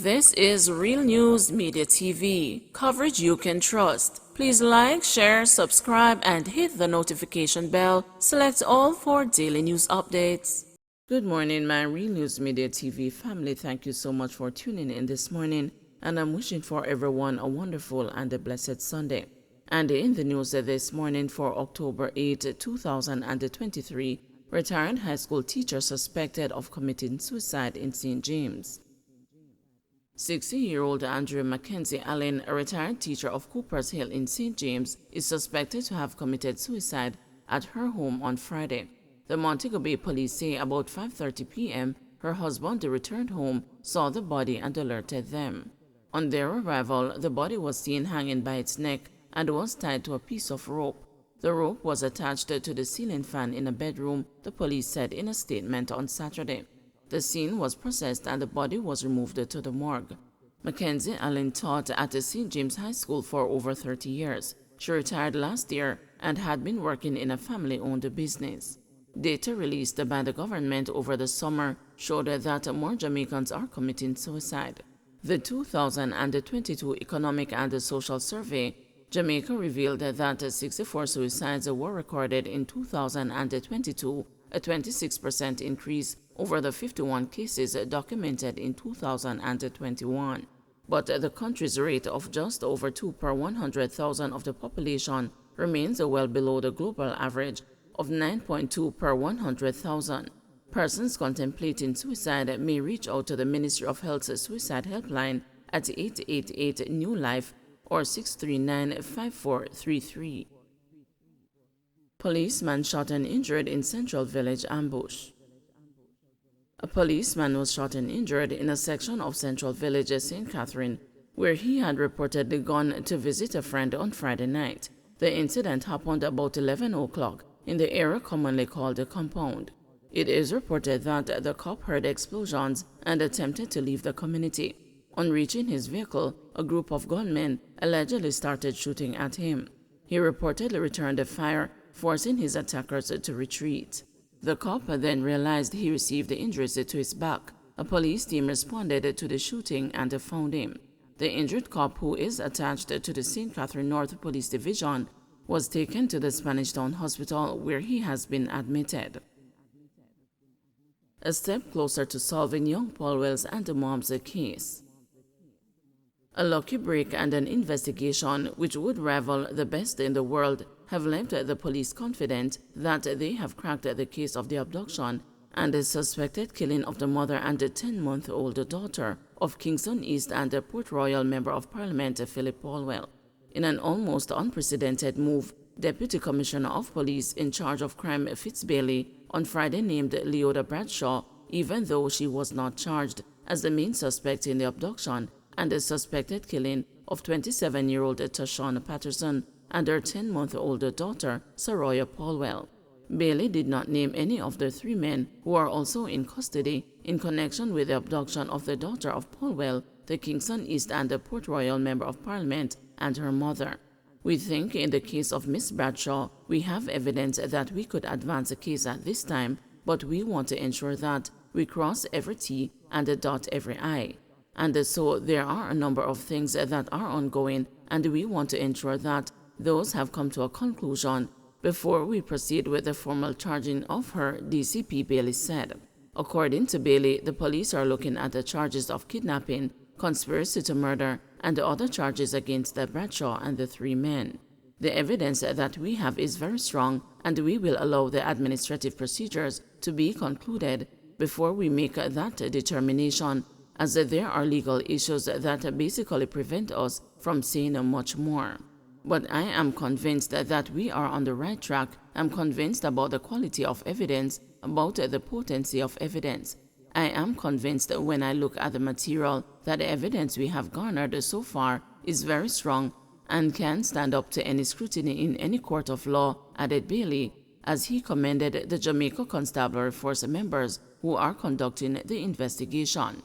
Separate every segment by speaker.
Speaker 1: This is Real News Media TV, coverage you can trust. Please like, share, subscribe, and hit the notification bell. Select all for daily news updates. Good morning, my Real News Media TV family. Thank you so much for tuning in this morning, and I'm wishing for everyone a wonderful and a blessed Sunday. And in the news this morning for October 8, 2023, retired high school teacher suspected of committing suicide in St. James. 60-year-old Andrew Mackenzie Allen, a retired teacher of Cooper's Hill in St. James, is suspected to have committed suicide at her home on Friday. The Montego Bay police say about 5:30 p.m., her husband returned home, saw the body and alerted them. On their arrival, the body was seen hanging by its neck and was tied to a piece of rope. The rope was attached to the ceiling fan in a bedroom, the police said in a statement on Saturday. The scene was processed and the body was removed to the morgue. Mackenzie Allen taught at the St. James High School for over 30 years. She retired last year and had been working in a family-owned business. Data released by the government over the summer showed that more Jamaicans are committing suicide. The 2022 Economic and Social Survey, Jamaica revealed that 64 suicides were recorded in 2022, a 26% increase over the 51 cases documented in 2021. But the country's rate of just over 2 per 100,000 of the population remains well below the global average of 9.2 per 100,000. Persons contemplating suicide may reach out to the Ministry of Health's suicide helpline at 888 New Life or 639-5433. Policeman shot and injured in Central Village ambush. A policeman was shot and injured in a section of Central Village, St. Catherine, where he had reportedly gone to visit a friend on Friday night. The incident happened about 11 o'clock in the area commonly called the compound. It is reported that the cop heard explosions and attempted to leave the community. On reaching his vehicle, a group of gunmen allegedly started shooting at him. He reportedly returned the fire, forcing his attackers to retreat. The cop then realized he received injuries to his back. A police team responded to the shooting and found him. The injured cop, who is attached to the St. Catherine North Police Division, was taken to the Spanish Town Hospital where he has been admitted. A step closer to solving young Paulwell's and the mom's case. A lucky break and an investigation which would rival the best in the world have left the police confident that they have cracked the case of the abduction and the suspected killing of the mother and the 10-month-old daughter of Kingston East and the Port Royal Member of Parliament Philip Paulwell. In an almost unprecedented move, Deputy Commissioner of Police in charge of crime Fitzbailey on Friday named Leoda Bradshaw, even though she was not charged, as the main suspect in the abduction and the suspected killing of 27-year-old Tashawn Patterson and her 10-month-old daughter, Saroya Paulwell. Bailey did not name any of the three men who are also in custody in connection with the abduction of the daughter of Paulwell, the Kingston East and the Port Royal Member of Parliament, and her mother. We think in the case of Miss Bradshaw, we have evidence that we could advance the case at this time, but we want to ensure that we cross every T and dot every I. And so there are a number of things that are ongoing, and we want to ensure that those have come to a conclusion before we proceed with the formal charging of her, DCP Bailey said. According to Bailey, the police are looking at the charges of kidnapping, conspiracy to murder, and the other charges against the Bradshaw and the three men. The evidence that we have is very strong, and we will allow the administrative procedures to be concluded before we make that determination, as there are legal issues that basically prevent us from saying much more. But I am convinced that we are on the right track. I'm convinced about the quality of evidence, about the potency of evidence. I am convinced when I look at the material that the evidence we have garnered so far is very strong and can stand up to any scrutiny in any court of law, added Bailey, as he commended the Jamaica Constabulary Force members who are conducting the investigation.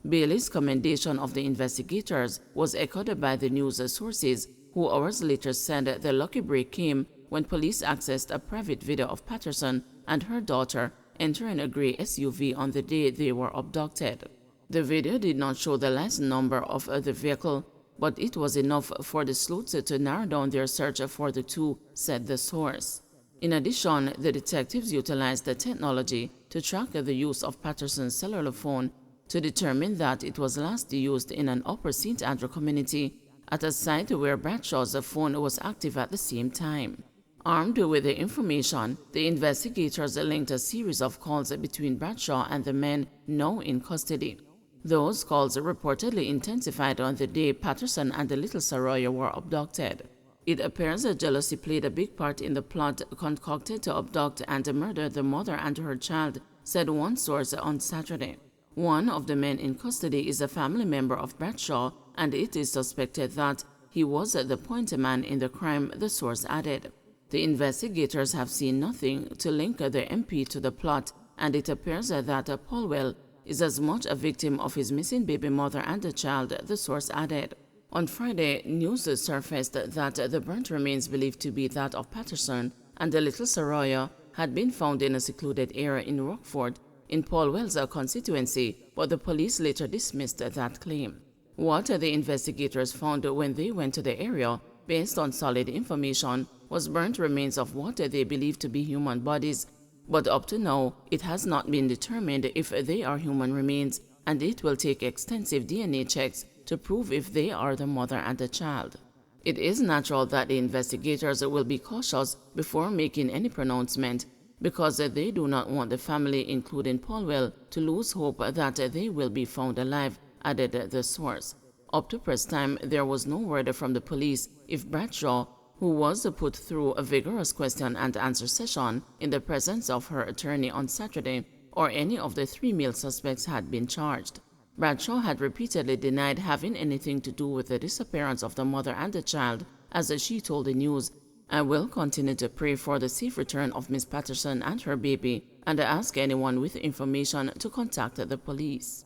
Speaker 1: Bailey's commendation of the investigators was echoed by the news sources, who hours later said the lucky break came when police accessed a private video of Patterson and her daughter entering a gray SUV on the day they were abducted. The video did not show the last number of the vehicle, but it was enough for the sleuths to narrow down their search for the two, said the source. In addition, the detectives utilized the technology to track the use of Patterson's cellular phone to determine that it was last used in an Upper St. Andrew community at a site where Bradshaw's phone was active at the same time. Armed with the information, the investigators linked a series of calls between Bradshaw and the men now in custody. Those calls reportedly intensified on the day Patterson and the little Saroya were abducted. It appears that jealousy played a big part in the plot concocted to abduct and murder the mother and her child, said one source on Saturday. One of the men in custody is a family member of Bradshaw, and it is suspected that he was the point man in the crime, the source added. The investigators have seen nothing to link the MP to the plot, and it appears that Polwell is as much a victim of his missing baby mother and the child, the source added. On Friday, news surfaced that the burnt remains believed to be that of Patterson and the little Saroya had been found in a secluded area in Rockford, in Polwell's constituency, but the police later dismissed that claim. What the investigators found when they went to the area, based on solid information, was burnt remains of what they believed to be human bodies, but up to now, it has not been determined if they are human remains, and it will take extensive DNA checks to prove if they are the mother and the child. It is natural that the investigators will be cautious before making any pronouncement, because they do not want the family, including Polwell, to lose hope that they will be found alive, added the source. Up to press time, there was no word from the police if Bradshaw, who was put through a vigorous question and answer session in the presence of her attorney on Saturday, or any of the three male suspects had been charged. Bradshaw had repeatedly denied having anything to do with the disappearance of the mother and the child, as she told the news. I will continue to pray for the safe return of Miss Patterson and her baby, and ask anyone with information to contact the police.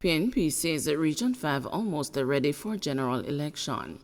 Speaker 1: PNP says Region 5 almost ready for general election.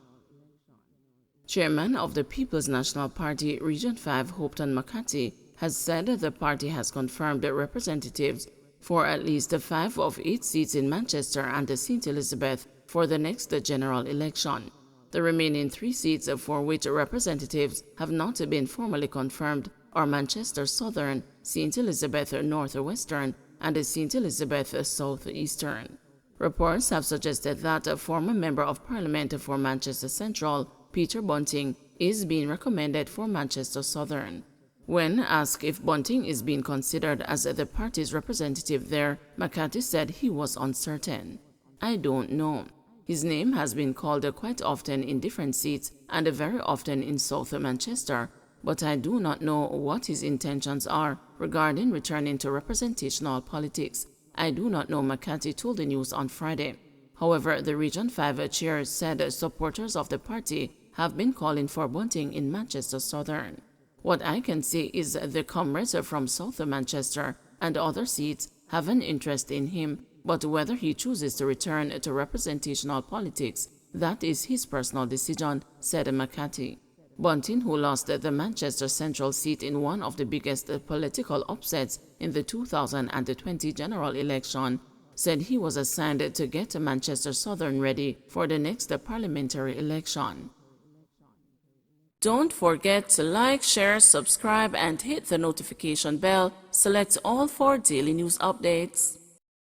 Speaker 1: Chairman of the People's National Party, Region 5, Hopeton McCarthy, has said that the party has confirmed representatives for at least 5 of 8 seats in Manchester and St. Elizabeth for the next general election. The remaining 3 seats for which representatives have not been formally confirmed are Manchester Southern, St. Elizabeth Northwestern, and St. Elizabeth Southeastern. Reports have suggested that a former Member of Parliament for Manchester Central, Peter Bunting, is being recommended for Manchester Southern. When asked if Bunting is being considered as the party's representative there, McCarthy said he was uncertain. I don't know. His name has been called quite often in different seats and very often in South Manchester, but I do not know what his intentions are regarding returning to representational politics. I do not know, McCarthy told the news on Friday. However, the Region 5 chair said supporters of the party have been calling for Bunting in Manchester Southern. What I can say is the comrades from South Manchester and other seats have an interest in him, but whether he chooses to return to representational politics, that is his personal decision, said McCarthy. Bunting, who lost the Manchester Central seat in one of the biggest political upsets in the 2020 general election, said he was assigned to get Manchester Southern ready for the next parliamentary election. Don't forget to like, share, subscribe, and hit the notification bell. Select all for daily news updates.